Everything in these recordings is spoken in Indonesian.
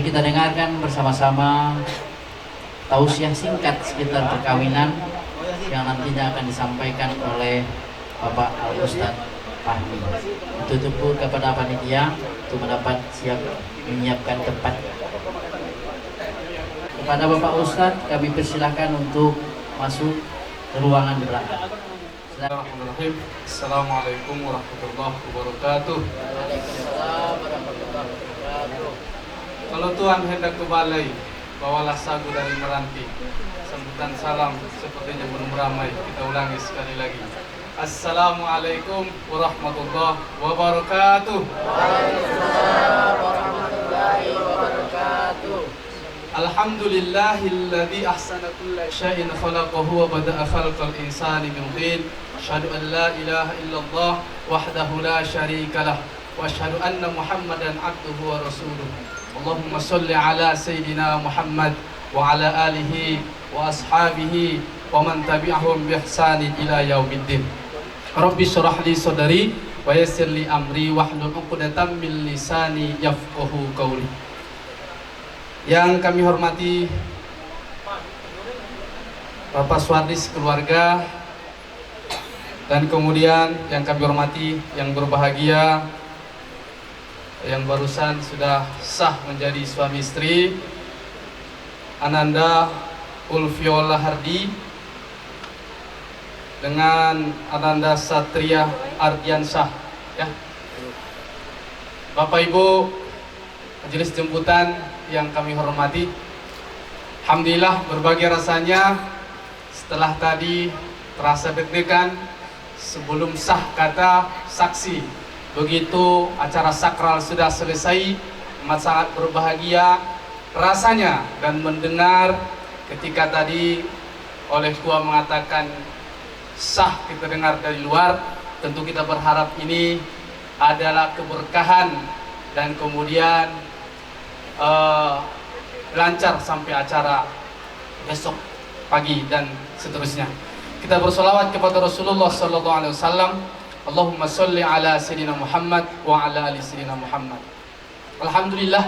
kita dengarkan bersama-sama tausiah singkat sekitar perkawinan yang nantinya akan disampaikan oleh Bapak Al-Ustadz Fahmi. Tutup kepada panitia untuk mendapat siap menyiapkan tempat. Kepada Bapak Ustadz kami persilahkan untuk masuk ke ruangan belakang. Bismillahirrahmanirrahim. Assalamualaikum warahmatullahi wabarakatuh. Waalaikumsalam warahmatullahi wabarakatuh. Kalau Tuhan hendak ke balai, bawalah sagu dari Meranti. Sambutan salam sepertinya belum ramai. Kita ulangi sekali lagi. Assalamualaikum warahmatullahi wabarakatuh. Waalaikumsalam warahmatullahi wabarakatuh. Alhamdulillahilladzi ahsana kulla syai'in khalaqahu wa bada'a khalqal insani min tin. Asyhadu an la ilaha illallah wahdahu la syarika lah wa asyhadu anna Muhammadan abduhu wa rasuluh. Allahumma shalli ala sayyidina Muhammad wa ala alihi wa ashabihi wa man tabi'ahum bi ihsanin ila yaumiddin. Rabbi shrah li sadri wa yassir li amri wahlul 'uqdatam min lisani yafqahu qawli. Yang kami hormati Bapak Swadis keluarga, dan kemudian yang kami hormati yang berbahagia yang barusan sudah sah menjadi suami istri, Ananda Ulfiola Hardi dengan Ananda Satria Ardiansyah, ya. Bapak Ibu majelis jemputan yang kami hormati, alhamdulillah berbagai rasanya setelah tadi terasa deg-degan sebelum sah kata saksi. Begitu acara sakral sudah selesai, amat sangat berbahagia rasanya dan mendengar ketika tadi oleh tua mengatakan sah, kita dengar dari luar. Tentu kita berharap ini adalah keberkahan dan kemudian lancar sampai acara besok pagi dan seterusnya. Kita bersolawat kepada Rasulullah sallallahu alaihi wasallam. Allahumma sholli ala sayyidina Muhammad wa ala ali sayyidina Muhammad. Alhamdulillah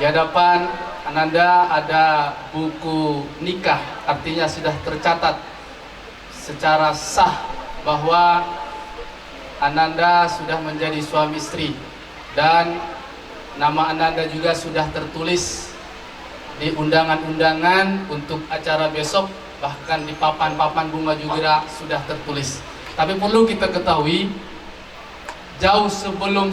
di hadapan Ananda ada buku nikah, artinya sudah tercatat secara sah bahwa Ananda sudah menjadi suami istri, dan nama Ananda juga sudah tertulis di undangan-undangan untuk acara besok, bahkan di papan-papan bunga juga sudah tertulis. Tapi perlu kita ketahui, jauh sebelum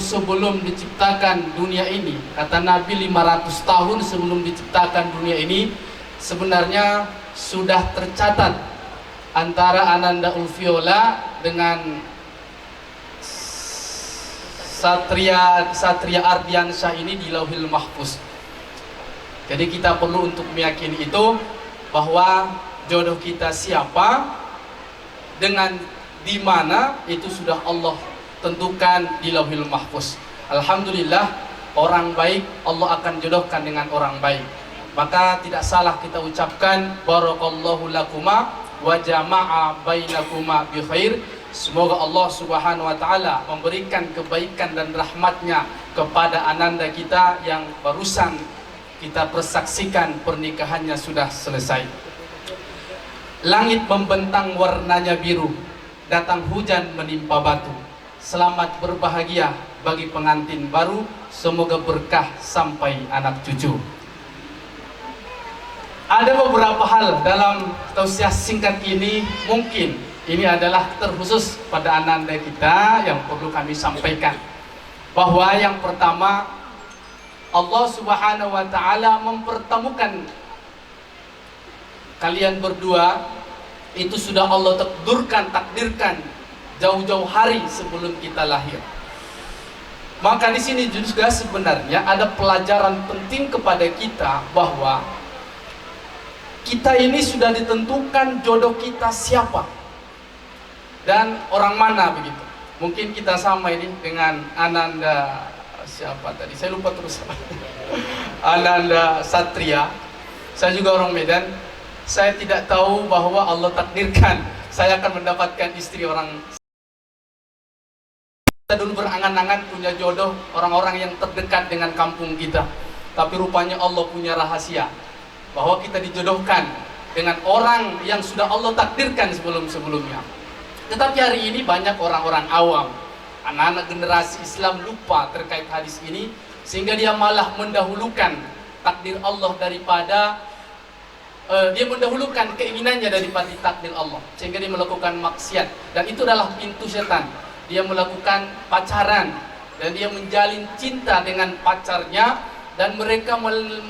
diciptakan dunia ini, kata Nabi 500 tahun sebelum diciptakan dunia ini, sebenarnya sudah tercatat antara Ananda Ulfiola dengan Satria Ardiansyah ini di Lauhil Mahfuz. Jadi kita perlu untuk meyakini itu, bahwa jodoh kita siapa dengan di mana itu sudah Allah tentukan di Lauhil Mahfuz. Alhamdulillah, orang baik Allah akan jodohkan dengan orang baik. Maka tidak salah kita ucapkan barakallahu lakuma wa jama'a bainakuma bi khair. Semoga Allah subhanahu wa ta'ala memberikan kebaikan dan rahmatnya kepada Ananda kita yang barusan kita persaksikan pernikahannya sudah selesai. Langit membentang warnanya biru, datang hujan menimpa batu. Selamat berbahagia bagi pengantin baru, semoga berkah sampai anak cucu. Ada beberapa hal dalam tausiah singkat ini, mungkin ini adalah terkhusus pada Ananda kita yang perlu kami sampaikan. Bahwa yang pertama, Allah subhanahu wa ta'ala mempertemukan kalian berdua, itu sudah Allah takdirkan jauh-jauh hari sebelum kita lahir. Maka di sini juga sebenarnya ada pelajaran penting kepada kita, bahwa kita ini sudah ditentukan jodoh kita siapa dan orang mana begitu. Mungkin kita sama ini dengan Ananda siapa tadi? Saya lupa terus. Ananda Satria. Saya juga orang Medan. Saya tidak tahu bahwa Allah takdirkan saya akan mendapatkan istri orang. Kita dulu berangan-angan punya jodoh orang-orang yang terdekat dengan kampung kita. Tapi rupanya Allah punya rahasia bahwa kita dijodohkan dengan orang yang sudah Allah takdirkan sebelum-sebelumnya. Tetapi hari ini banyak orang-orang awam, anak-anak generasi Islam lupa terkait hadis ini, sehingga dia malah mendahulukan takdir Allah daripada dia mendahulukan keinginannya daripada takdir Allah, sehingga dia melakukan maksiat. Dan itu adalah pintu setan. Dia melakukan pacaran dan dia menjalin cinta dengan pacarnya, dan mereka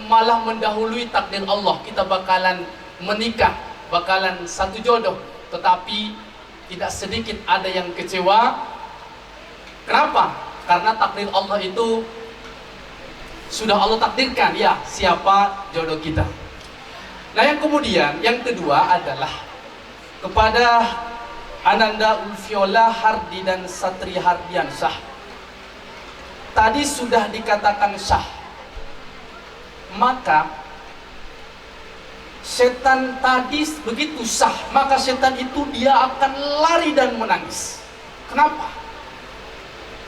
malah mendahului takdir Allah. Kita bakalan menikah, bakalan satu jodoh, tetapi tidak sedikit ada yang kecewa. Kenapa? Karena takdir Allah itu sudah Allah takdirkan, ya, siapa jodoh kita. Nah, yang kemudian, yang kedua adalah kepada Ananda Ulfiola Hardi dan Satria Hardiansyah. Tadi sudah dikatakan sah, maka setan tadi begitu sah, maka setan itu dia akan lari dan menangis. Kenapa?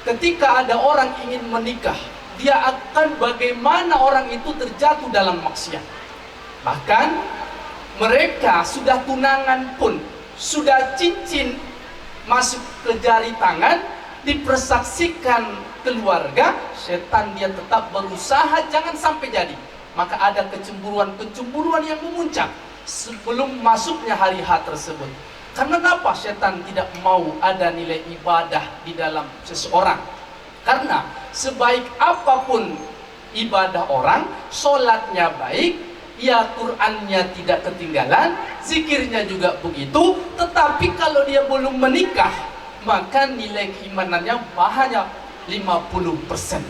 Ketika ada orang ingin menikah, dia akan bagaimana orang itu terjatuh dalam maksiat. Bahkan mereka sudah tunangan pun, sudah cincin masuk ke jari tangan, dipersaksikan keluarga, setan dia tetap berusaha jangan sampai jadi. Maka ada kecemburuan yang memuncak sebelum masuknya hari H tersebut. Karena apa? Setan tidak mau ada nilai ibadah di dalam seseorang. Karena sebaik apapun ibadah orang, sholatnya baik, ya Qur'annya tidak ketinggalan, zikirnya juga begitu, tetapi kalau dia belum menikah, maka nilai keimanannya hanya 50%.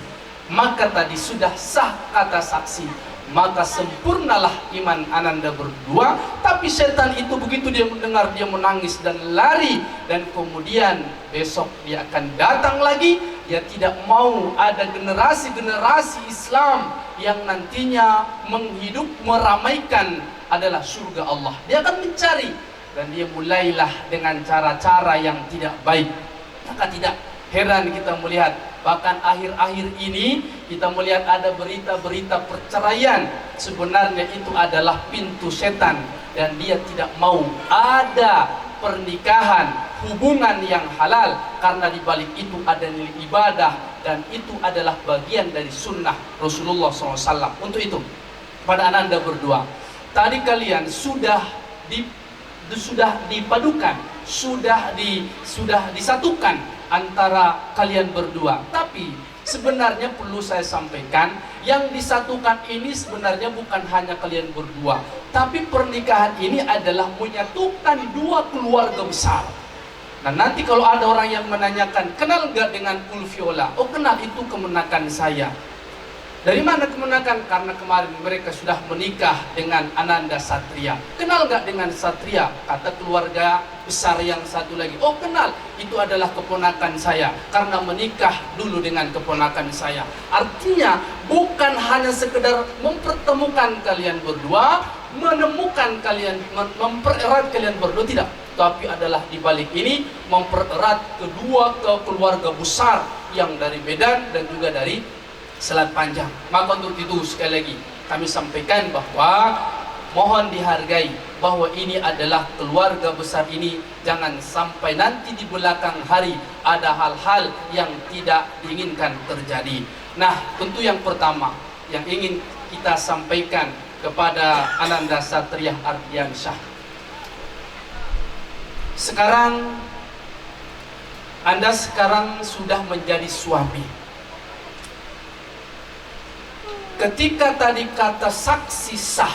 Maka tadi sudah sah kata saksi, maka sempurnalah iman Ananda berdua. Tapi setan itu begitu dia mendengar, dia menangis dan lari, dan kemudian besok dia akan datang lagi. Dia tidak mau ada generasi-generasi Islam yang nantinya menghidup, meramaikan adalah surga Allah. Dia akan mencari, dan dia mulailah dengan cara-cara yang tidak baik. Maka tidak heran kita melihat, bahkan akhir-akhir ini kita melihat ada berita-berita perceraian. Sebenarnya itu adalah pintu setan, dan dia tidak mau ada pernikahan, hubungan yang halal, karena di balik itu ada nilai ibadah, dan itu adalah bagian dari sunnah Rasulullah SAW. Untuk itu, pada Ananda berdua, tadi kalian sudah dipadukan, sudah disatukan antara kalian berdua. Tapi sebenarnya perlu saya sampaikan, yang disatukan ini sebenarnya bukan hanya kalian berdua, tapi pernikahan ini adalah menyatukan dua keluarga besar. Nah, nanti kalau ada orang yang menanyakan, kenal nggak dengan Ulfiola? Oh, kenal, itu kemenakan saya. Dari mana kemenakan? Karena kemarin mereka sudah menikah dengan Ananda Satria. Kenal nggak dengan Satria? Kata keluarga besar yang satu lagi, oh kenal, itu adalah keponakan saya, karena menikah dulu dengan keponakan saya. Artinya bukan hanya sekedar mempertemukan kalian berdua, menemukan kalian, mempererat kalian berdua, tidak, tapi adalah di balik ini mempererat kedua keluarga besar yang dari Medan dan juga dari Selat Panjang. Maka untuk itu sekali lagi kami sampaikan bahwa mohon dihargai bahwa ini adalah keluarga besar ini. Jangan sampai nanti di belakang hari ada hal-hal yang tidak diinginkan terjadi. Nah, tentu yang pertama yang ingin kita sampaikan kepada Ananda Satria Hardiansyah, sekarang Anda sudah menjadi suami. Ketika tadi kata saksi sah,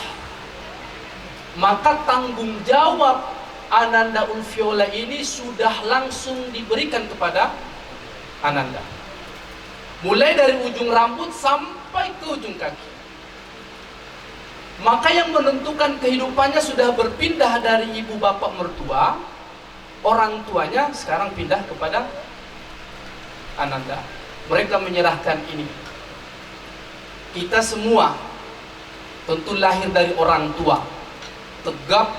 maka tanggung jawab Ananda Ulfiola ini sudah langsung diberikan kepada Ananda. Mulai dari ujung rambut sampai ke ujung kaki. Maka yang menentukan kehidupannya sudah berpindah dari ibu bapak mertua, orang tuanya sekarang pindah kepada Ananda. Mereka menyerahkan ini. Kita semua tentu lahir dari orang tua, tegap,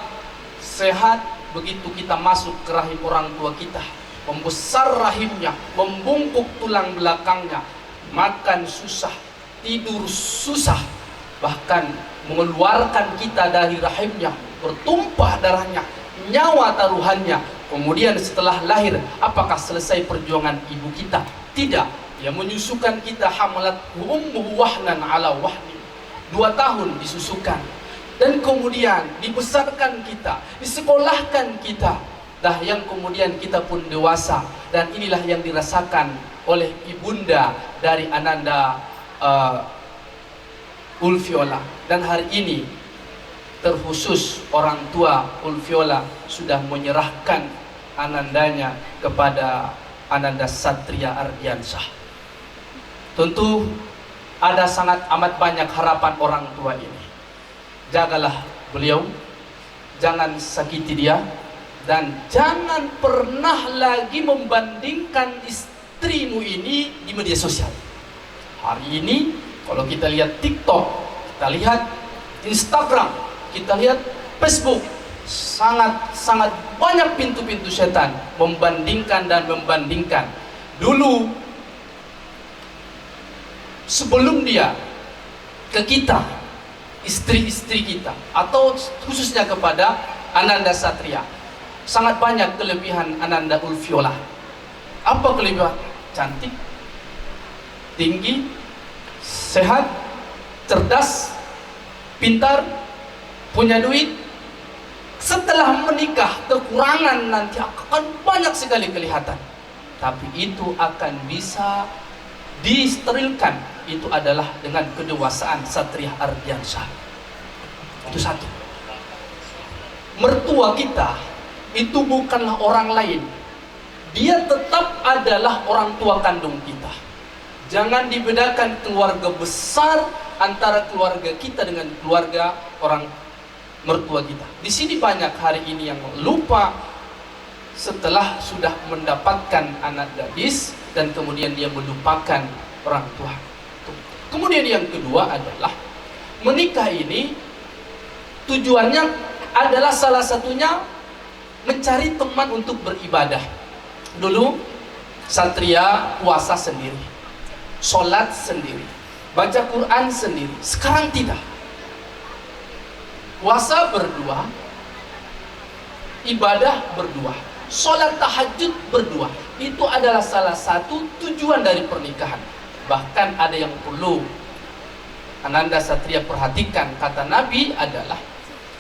sehat. Begitu kita masuk ke rahim orang tua kita, membesar rahimnya, membungkuk tulang belakangnya, makan susah, tidur susah, bahkan mengeluarkan kita dari rahimnya, bertumpah darahnya, nyawa taruhannya. Kemudian setelah lahir, apakah selesai perjuangan ibu kita? Tidak. Dia menyusukan kita, hamalat ummuhu wahnan ala wahni. 2 tahun disusukan. Dan kemudian dibesarkan kita, disekolahkan kita. Dah yang kemudian kita pun dewasa. Dan inilah yang dirasakan oleh ibunda dari Ananda Ulfiola. Dan hari ini terkhusus orang tua Ulfiola sudah menyerahkan Anandanya kepada Ananda Satria Ardiansyah. Tentu ada sangat amat banyak harapan orang tua ini. Jagalah beliau, jangan sakiti dia, dan jangan pernah lagi membandingkan istrimu ini di media sosial. Hari ini kalau kita lihat TikTok, kita lihat Instagram, kita lihat Facebook, sangat banyak pintu-pintu setan membandingkan dan membandingkan. Dulu sebelum dia ke kita, istri-istri kita, atau khususnya kepada Ananda Satria, sangat banyak kelebihan Ananda Ulfiola. Apa kelebihan? Cantik, tinggi, sehat, cerdas, pintar, punya duit. Setelah menikah, kekurangan nanti akan banyak sekali kelihatan, tapi itu akan bisa disterilkan. Itu adalah dengan kedewasaan Satria Ardiansyah. Itu satu. Mertua kita itu bukanlah orang lain, dia tetap adalah orang tua kandung kita. Jangan dibedakan keluarga besar antara keluarga kita dengan keluarga orang mertua kita. Di sini banyak hari ini yang lupa setelah sudah mendapatkan anak gadis dan kemudian dia melupakan orang tua. Kemudian yang kedua adalah menikah ini tujuannya adalah salah satunya mencari teman untuk beribadah. Dulu Satria puasa sendiri, sholat sendiri, baca Quran sendiri. Sekarang tidak. Puasa berdua, ibadah berdua, sholat tahajud berdua. Itu adalah salah satu tujuan dari pernikahan. Bahkan ada yang perlu Ananda Satria perhatikan, kata Nabi adalah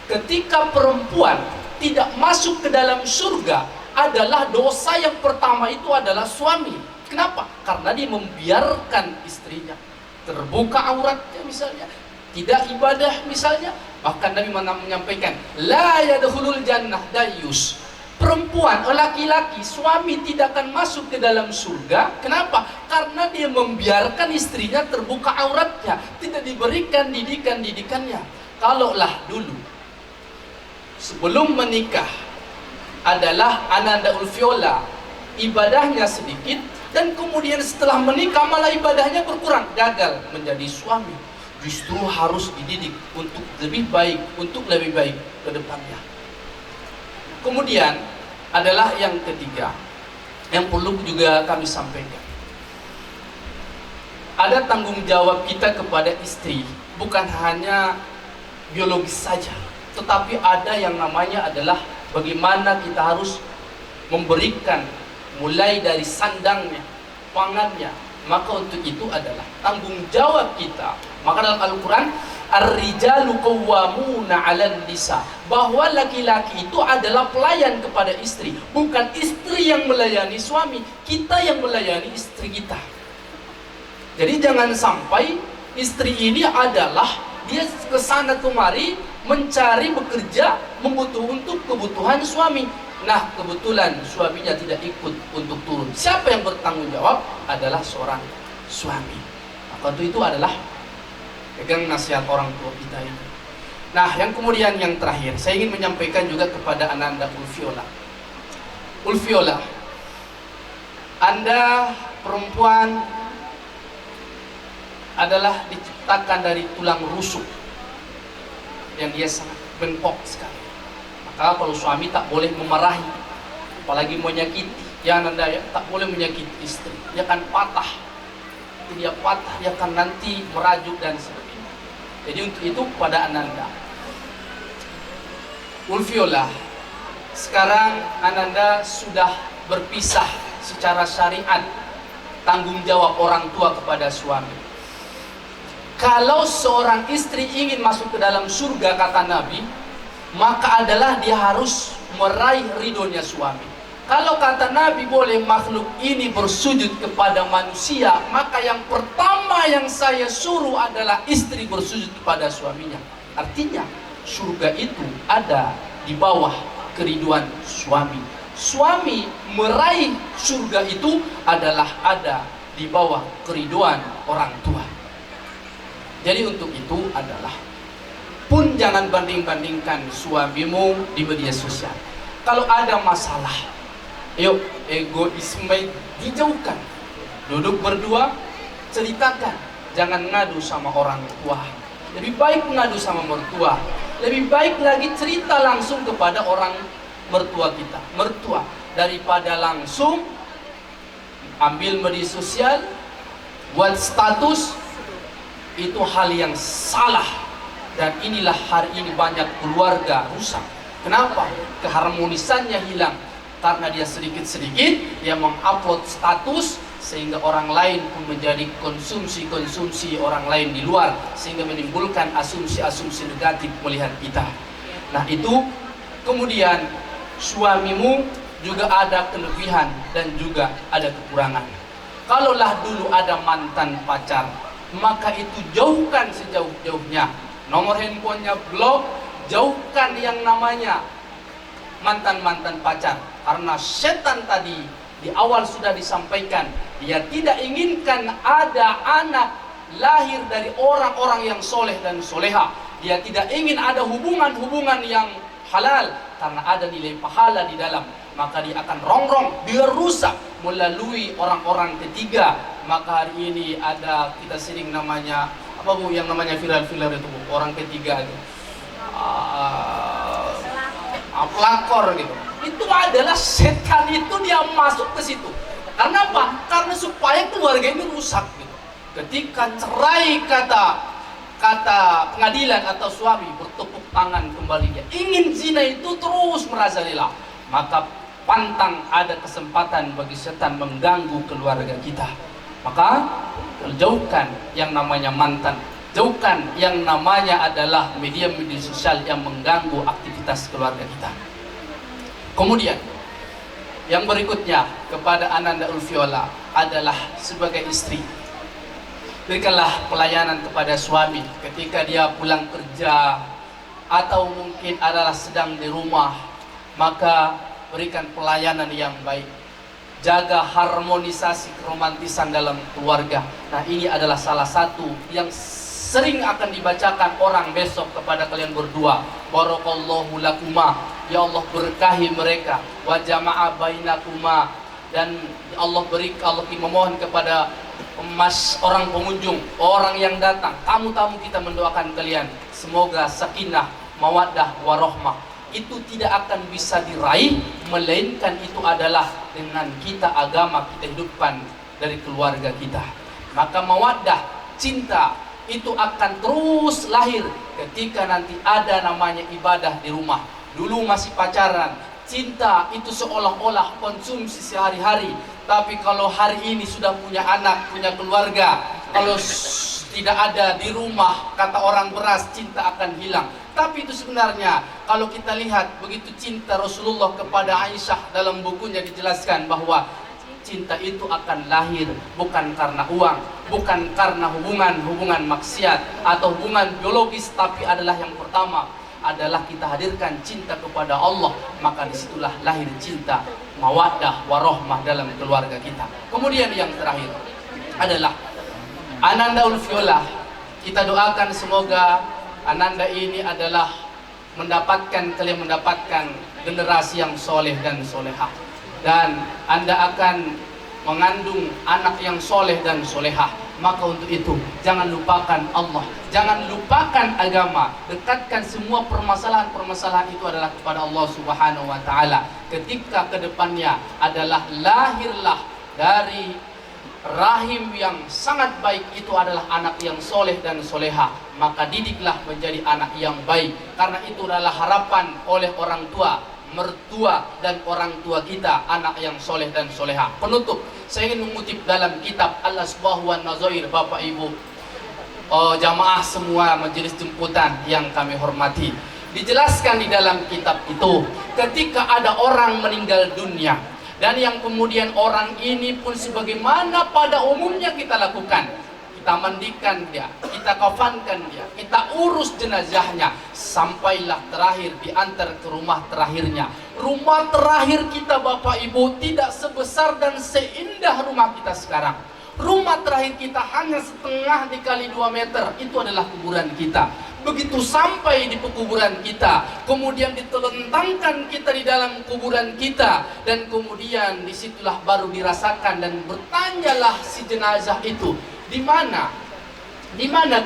ketika perempuan tidak masuk ke dalam surga, adalah dosa yang pertama itu adalah suami. Kenapa? Karena dia membiarkan istrinya terbuka auratnya misalnya, tidak ibadah misalnya. Bahkan Nabi menyampaikan, la yadkhulul jannah dayus. Perempuan, laki-laki, suami tidak akan masuk ke dalam surga. Kenapa? Karena dia membiarkan istrinya terbuka auratnya, tidak diberikan didikannya. Kalaulah dulu sebelum menikah adalah Ananda Ulfiola ibadahnya sedikit, dan kemudian setelah menikah malah ibadahnya berkurang, gagal menjadi suami. Justru harus dididik untuk lebih baik ke depannya. Kemudian adalah yang ketiga yang perlu juga kami sampaikan. Ada tanggung jawab kita kepada istri, bukan hanya biologis saja, tetapi ada yang namanya adalah bagaimana kita harus memberikan mulai dari sandangnya, pangannya. Maka untuk itu adalah tanggung jawab kita. Maka dalam Al-Quran, Ar-rijalu qawwamuna 'alan nisa, bahwa laki-laki itu adalah pelayan kepada istri, bukan istri yang melayani suami, kita yang melayani istri kita. Jadi jangan sampai istri ini adalah dia kesana kemari mencari bekerja untuk kebutuhan suami. Nah, kebetulan suaminya tidak ikut untuk turun. Siapa yang bertanggung jawab? Adalah seorang suami. Maka itu adalah pegang nasihat orang tua kita ini. Nah, yang kemudian yang terakhir, saya ingin menyampaikan juga kepada Ananda Ulfiola. Ulfiola, Anda perempuan adalah diciptakan dari tulang rusuk yang dia sangat bengkok sekali. Maka kalau suami tak boleh memarahi, apalagi menyakiti, ya Ananda ya, tak boleh menyakiti istri, dia akan patah. seperti dia patah, dia akan nanti merajuk dan sebagainya. Jadi untuk itu pada Ananda Ulfiola, sekarang Ananda sudah berpisah secara syariat tanggung jawab orang tua kepada suami. Kalau seorang istri ingin masuk ke dalam surga, kata Nabi, maka adalah dia harus meraih ridhonya suami. Kalau kata Nabi boleh makhluk ini bersujud kepada manusia, maka yang pertama yang saya suruh adalah istri bersujud kepada suaminya. Artinya surga itu ada di bawah keriduan suami. Suami meraih surga itu adalah ada di bawah keriduan orang tua. Jadi untuk itu adalah, pun jangan banding-bandingkan suamimu di media sosial. Kalau ada masalah, yuk egoisme dijauhkan. Duduk berdua, ceritakan. Jangan ngadu sama orang tua. Lebih baik ngadu sama mertua. Lebih baik lagi cerita langsung kepada orang mertua kita. Mertua, daripada langsung ambil media sosial, buat status, itu hal yang salah. Dan inilah hari ini banyak keluarga rusak. Kenapa? Keharmonisannya hilang. Karena dia sedikit-sedikit dia mengupload status, sehingga orang lain pun menjadi konsumsi orang lain di luar, sehingga menimbulkan asumsi-asumsi negatif melihat kita. Nah itu, kemudian suamimu juga ada kelebihan dan juga ada kekurangan. Kalaulah dulu ada mantan pacar, maka itu jauhkan sejauh-jauhnya. Nomor handphonenya blok, jauhkan yang namanya mantan-mantan pacar. Karena setan tadi di awal sudah disampaikan, dia tidak inginkan ada anak lahir dari orang-orang yang soleh dan soleha. Dia tidak ingin ada hubungan-hubungan yang halal, karena ada nilai pahala di dalam. Maka dia akan rongrong, dia rusak melalui orang-orang ketiga. Maka hari ini ada, kita sering namanya apa bu, yang namanya viral-viral itu bu, orang ketiga itu pelakor gitu. Itu adalah setan, itu dia masuk ke situ. Karena apa? Karena supaya keluarga ini rusak gitu. Ketika cerai kata pengadilan atau suami, bertepuk tangan kembali, dia ingin zina itu terus merajalela, maka pantang ada kesempatan bagi setan mengganggu keluarga kita. Maka jauhkan yang namanya mantan, jauhkan yang namanya adalah media-media sosial yang mengganggu aktivitas keluarga kita. Kemudian yang berikutnya kepada Ananda Ulfiola adalah sebagai istri, berikanlah pelayanan kepada suami ketika dia pulang kerja atau mungkin adalah sedang di rumah. Maka berikan pelayanan yang baik. Jaga harmonisasi keromantisan dalam keluarga. Nah ini adalah salah satu yang sering akan dibacakan orang besok kepada kalian berdua. Barakallahu lakuma, ya Allah berkahi mereka. Wa jama'a bainakuma, dan Allah memohon kepada orang pengunjung, orang yang datang, tamu-tamu kita mendoakan kalian, semoga sakinah, mawaddah, warahmah. Itu tidak akan bisa diraih melainkan itu adalah dengan kita agama kita hidupkan dari keluarga kita. Maka mawaddah, cinta itu akan terus lahir ketika nanti ada namanya ibadah di rumah. Dulu masih pacaran, cinta itu seolah-olah konsumsi sehari-hari. Tapi kalau hari ini sudah punya anak, punya keluarga, kalau tidak ada di rumah, kata orang beras, cinta akan hilang. Tapi itu sebenarnya kalau kita lihat begitu cinta Rasulullah kepada Aisyah, dalam bukunya dijelaskan bahwa cinta itu akan lahir bukan karena uang, bukan karena hubungan maksiat atau hubungan biologis, tapi adalah yang pertama adalah kita hadirkan cinta kepada Allah. Maka disitulah lahir cinta, mawaddah, warahmah dalam keluarga kita. Kemudian yang terakhir adalah Ananda Ulfiola. Kita doakan semoga Ananda ini adalah kalian mendapatkan generasi yang soleh dan solehah, dan Anda akan mengandung anak yang soleh dan solehah. Maka untuk itu jangan lupakan Allah, jangan lupakan agama, dekatkan semua permasalahan itu adalah kepada Allah Subhanahu wa taala. Ketika kedepannya adalah lahirlah dari rahim yang sangat baik itu adalah anak yang soleh dan soleha. Maka didiklah menjadi anak yang baik, karena itu adalah harapan oleh orang tua, mertua dan orang tua kita, anak yang soleh dan soleha. Penutup, saya ingin mengutip dalam kitab Al-Asbah wan Nazair, Bapak Ibu, jamaah semua majelis jemputan yang kami hormati. Dijelaskan di dalam kitab itu, ketika ada orang meninggal dunia, dan yang kemudian orang ini pun sebagaimana pada umumnya kita lakukan, kita mandikan dia, kita kafankan dia, kita urus jenazahnya, sampailah terakhir diantar ke rumah terakhirnya. Rumah terakhir kita Bapak Ibu tidak sebesar dan seindah rumah kita sekarang. Rumah terakhir kita hanya setengah dikali 2 meter, itu adalah kuburan kita. Begitu sampai di pekuburan kita, kemudian ditelentangkan kita di dalam kuburan kita, dan kemudian disitulah baru dirasakan dan bertanyalah si jenazah itu, di mana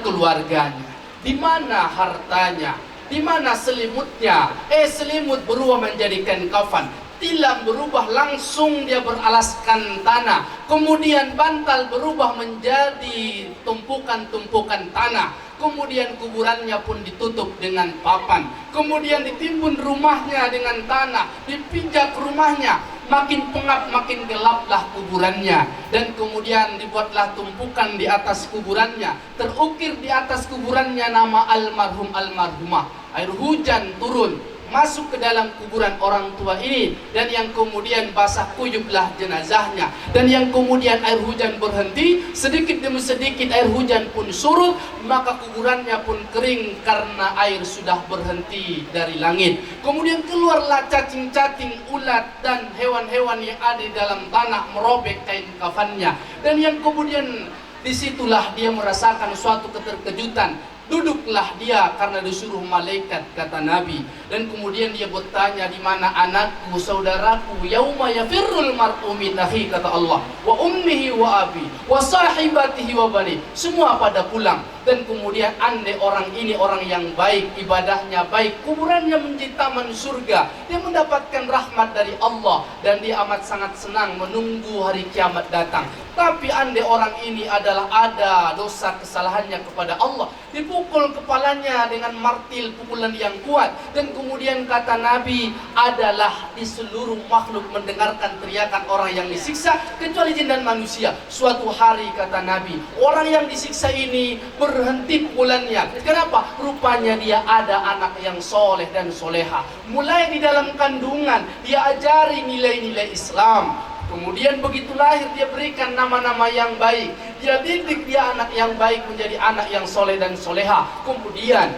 keluarganya, di mana hartanya, di mana selimutnya. Selimut berubah menjadi kain kafan, tilam berubah langsung dia beralaskan tanah, kemudian bantal berubah menjadi tumpukan-tumpukan tanah, kemudian kuburannya pun ditutup dengan papan, kemudian ditimbun rumahnya dengan tanah, dipijak rumahnya, makin pengap makin gelaplah kuburannya, dan kemudian dibuatlah tumpukan di atas kuburannya, terukir di atas kuburannya nama almarhum almarhumah. Air hujan turun masuk ke dalam kuburan orang tua ini, dan yang kemudian basah kuyuplah jenazahnya, dan yang kemudian air hujan berhenti, sedikit demi sedikit air hujan pun surut, maka kuburannya pun kering karena air sudah berhenti dari langit. Kemudian keluarlah cacing-cacing, ulat dan hewan-hewan yang ada di dalam tanah merobek kain kafannya, dan yang kemudian disitulah dia merasakan suatu keterkejutan. Duduklah dia karena disuruh malaikat, kata Nabi, dan kemudian dia bertanya, di mana anakku, saudaraku? Yauma yafirrul mar'u min akhi, kata Allah, wa ummihi wa abi wa sahibatihi wa bani. Semua pada pulang, dan kemudian andai orang ini orang yang baik, ibadahnya baik, kuburannya menjadi taman surga, dia mendapatkan rahmat dari Allah, dan dia amat sangat senang menunggu hari kiamat datang. Tapi andai orang ini adalah ada dosa kesalahannya kepada Allah, dipukul kepalanya dengan martil, pukulan yang kuat, dan kemudian kata Nabi, adalah di seluruh makhluk mendengarkan teriakan orang yang disiksa kecuali jin dan manusia. Suatu hari, kata Nabi, orang yang disiksa ini berhenti pukulannya. Kenapa? Rupanya dia ada anak yang soleh dan soleha. Mulai di dalam kandungan dia ajari nilai-nilai Islam. Kemudian begitu lahir dia berikan nama-nama yang baik, dia didik dia anak yang baik menjadi anak yang soleh dan soleha. Kemudian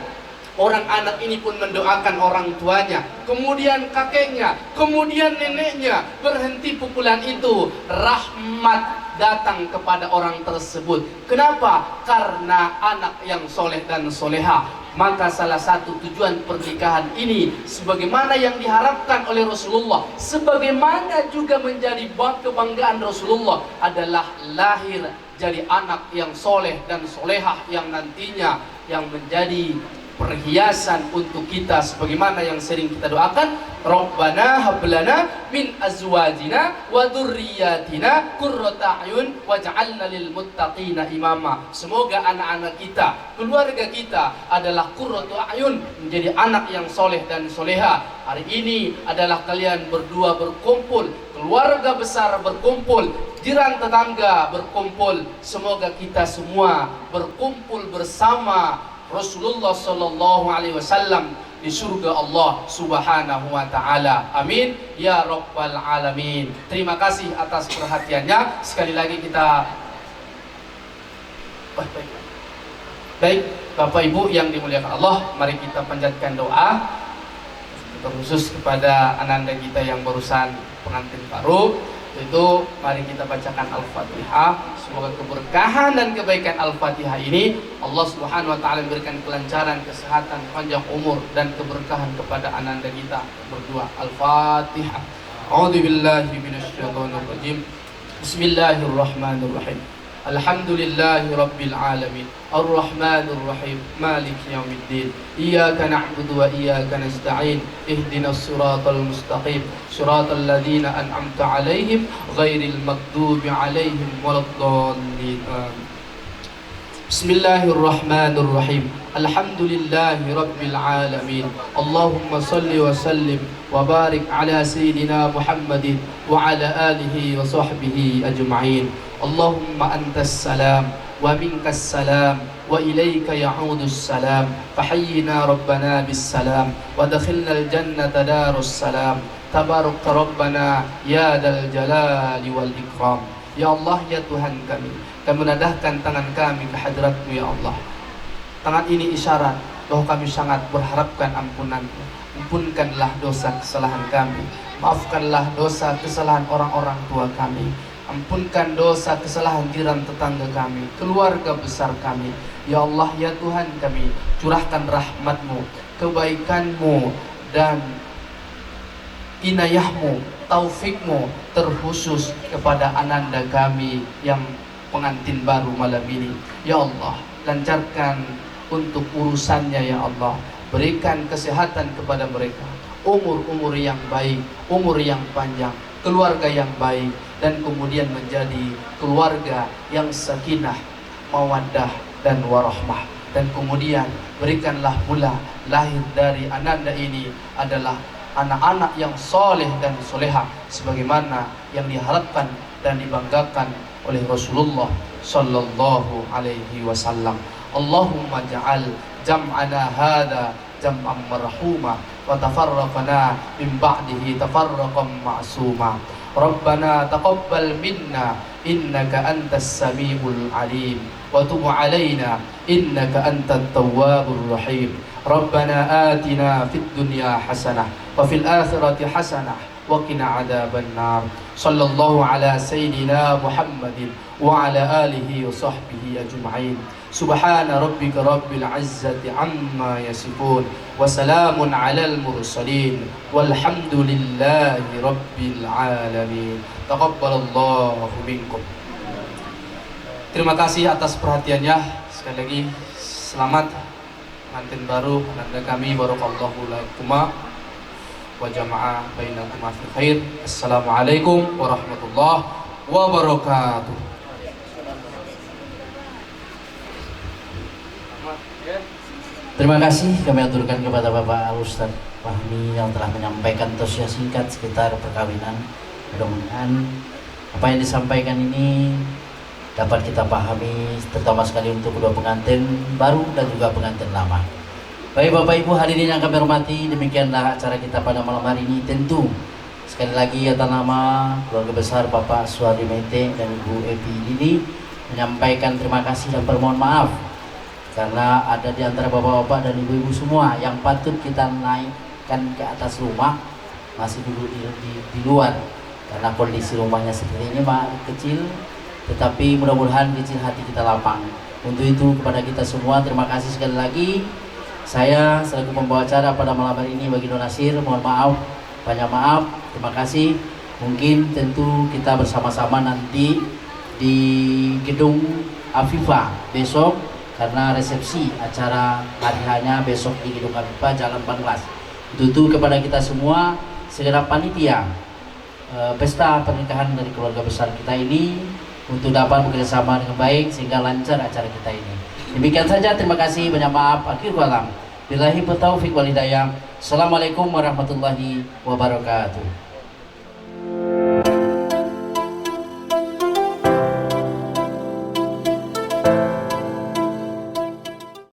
orang anak ini pun mendoakan orang tuanya, kemudian kakeknya, kemudian neneknya. Berhenti pukulan itu, rahmat datang kepada orang tersebut. Kenapa? Karena anak yang soleh dan soleha. Maka salah satu tujuan pernikahan ini, sebagaimana yang diharapkan oleh Rasulullah, sebagaimana juga menjadi kebanggaan Rasulullah, adalah lahir jadi anak yang soleh dan solehah, yang nantinya yang menjadi perhiasan untuk kita, sebagaimana yang sering kita doakan, Rabbana hablana min azwajina wa dzurriyyatina qurrata a'yun waj'alna lil muttaqina imama. Semoga anak-anak kita, keluarga kita adalah qurratu a'yun, menjadi anak yang soleh dan soleha. Hari ini adalah kalian berdua berkumpul, keluarga besar berkumpul, jiran tetangga berkumpul. Semoga kita semua berkumpul bersama Rasulullah sallallahu alaihi wasallam di surga Allah subhanahu wa ta'ala. Amin ya rabbal alamin. Terima kasih atas perhatiannya. Sekali lagi kita baik Bapak Ibu yang dimuliakan Allah, mari kita panjatkan doa terkhusus kepada ananda kita yang barusan pengantin baru. Itu mari kita bacakan Al-Fatihah. Semoga keberkahan dan kebaikan Al-Fatihah ini Allah Subhanahu wa taala memberikan kelancaran, kesehatan, panjang umur dan keberkahan kepada ananda kita berdua. Al-Fatihah. A'udzubillahi minasyaitonir rajim. Bismillahirrahmanirrahim. Alhamdulillahi Rabbil Alamin Ar-Rahmanir Rahim Maliki Yawmiddin Iyyaka na'budu wa iyyaka nasta'in Ihdinas siratal mustaqim Siratal ladzina an'amta 'alaihim ghairil maghdubi 'alaihim waladdallin. Bismillahirrahmanirrahim. Alhamdulillahi Rabbil Alamin. Allahumma salli wa sallim wa barik ala Sayyidina Muhammadin wa ala alihi wa sahbihi ajma'in. Allahumma antas salam wa minkas salam wa ilayka ya'udus salam. Fahayyina Rabbana bis salam wa dakhilna al-jannata darus salam. Tabarak Rabbana ya dal jalali wal ikram. Ya Allah, ya Tuhan kami menadahkan tangan kami ke hadrat-Mu ya Allah. Tangan ini isyarat bahwa kami sangat berharapkan ampunan-Mu. Ampunkanlah dosa kesalahan kami. Maafkanlah dosa kesalahan orang-orang tua kami. Ampunkan dosa kesalahan jiran tetangga kami, keluarga besar kami. Ya Allah, ya Tuhan kami, curahkan rahmat-Mu, kebaikan-Mu dan inayah-Mu, taufik-Mu terkhusus kepada ananda kami yang pengantin baru malam ini. Ya Allah, lancarkan untuk urusannya ya Allah. Berikan kesehatan kepada mereka, umur-umur yang baik, umur yang panjang, keluarga yang baik, dan kemudian menjadi keluarga yang sakinah, mawaddah dan warahmah. Dan kemudian berikanlah pula lahir dari ananda ini adalah anak-anak yang soleh dan soleha sebagaimana yang diharapkan dan dibanggakan oleh Rasulullah sallallahu alaihi wasallam. Allahumma ja'al jam'ana hadha jam'an marhuma wa tafarraqana min ba'dihi tafarraqan ma'suma. Rabbana taqabbal minna innaka antas samiul alim wa tub alaina innaka antat tawwabur rahim. Rabbana atina fid dunya hasanah wa fil akhirati hasanah wa qina adzaban nar. Sallallahu ala sayyidina Muhammadin wa ala alihi wa sahbihi ajma'in. Subhana rabbika rabbil izzati amma yasifun wa salamun alal mursalin walhamdulillahi rabbil alamin. Taqabbalallahu minkum. Terima kasih atas perhatiannya. Sekali lagi selamat pengantin baru ananda kami, barakallahu lakuma wa jama'a bainakuma fi khair. Assalamualaikum warahmatullahi wabarakatuh. Terima kasih kami aturkan kepada Bapak Al-Ustadz Fahmi yang telah menyampaikan tausiah singkat sekitar perkawinan. Mudah-mudahan apa yang disampaikan ini dapat kita pahami, terutama sekali untuk kedua pengantin baru dan juga pengantin lama. Baik Bapak Ibu hadirin yang kami hormati, demikianlah acara kita pada malam hari ini. Tentu sekali lagi atas nama keluarga besar Bapak Suhadi Mete dan Ibu Evi ini menyampaikan terima kasih dan permohon maaf karena ada di antara bapak-bapak dan ibu-ibu semua yang patut kita naikkan ke atas rumah masih dulu di luar karena kondisi rumahnya seperti ini kecil, tetapi mudah-mudahan kecil hati kita lapang. Untuk itu kepada kita semua terima kasih sekali lagi. Saya selaku pembawa acara pada malam hari ini bagi Nasir, mohon maaf, banyak maaf, terima kasih. Mungkin tentu kita bersama-sama nanti di gedung Afifa besok karena resepsi acara hari-hanya besok di gedung Afifa Jalan 14. Untuk itu kepada kita semua segera panitia pesta pernikahan dari keluarga besar kita ini untuk dapat bekerjasama dengan baik sehingga lancar acara kita ini. Demikian saja, terima kasih, banyak maaf. Akhirul kalam. Billahi taufiq wal hidayah. Assalamualaikum warahmatullahi wabarakatuh.